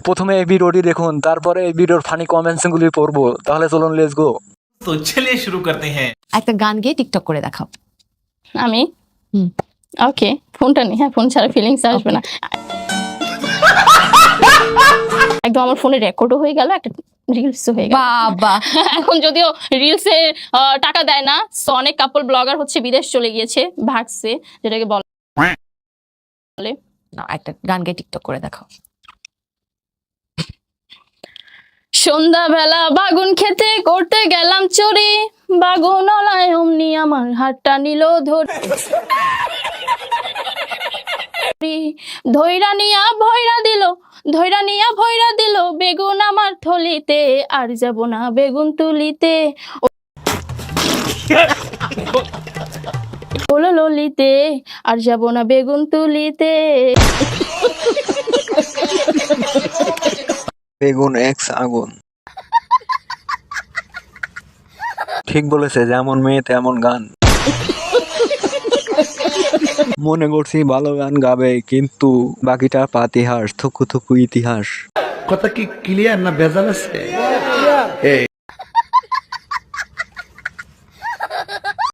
প্রথমে এই ভিডিওটি দেখুন, তারপরে এই ভিডিওর ফানি কমেন্টসগুলি পড়বো। তাহলে চলুন লেটস গো। তো চলিয়ে শুরু করতে হ্যাঁ। একটা গান গেয়ে টিকটক করে দেখাও। আমি হুম। ওকে ফোনটা নেই, হ্যাঁ ফোন ছাড়া ফিলিংস আসবে না। একদম আমার ফোনে রেকর্ডও হয়ে গেল, একটা রিলসও হয়ে গেল। বাবা, এখন যদিও রিলসে টাকা দেয় না, তো অনেক কাপল ব্লগার হচ্ছে বিদেশ চলে গিয়েছে, ভাগছে, যেটাকে বলে না একটা গান গেয়ে টিকটক করে দেখাও। সন্ধ্যাবেলা বাগুন খেতে করতে গেলাম চুরি, বাগুন অলায় অমনি আমার হাতটা নিল ধরি, ধৈরা নিয়া ভয়রা দিল বেগুন আমার থলিতে, আর যাব না বেগুন তুলিতে বলো ললিতে, আর যাব না বেগুন তুলিতে। বেগুন এক্স আগুন। ঠিক বলেছে, যেমন মেয়ে তেমন গান। মনে করছি ভালো গান গাবে, কিন্তু বাকিটা পাতিহাস, থুকু থুকু ইতিহাস। কথা কি ক্লিয়ার না ভেজাল আছে?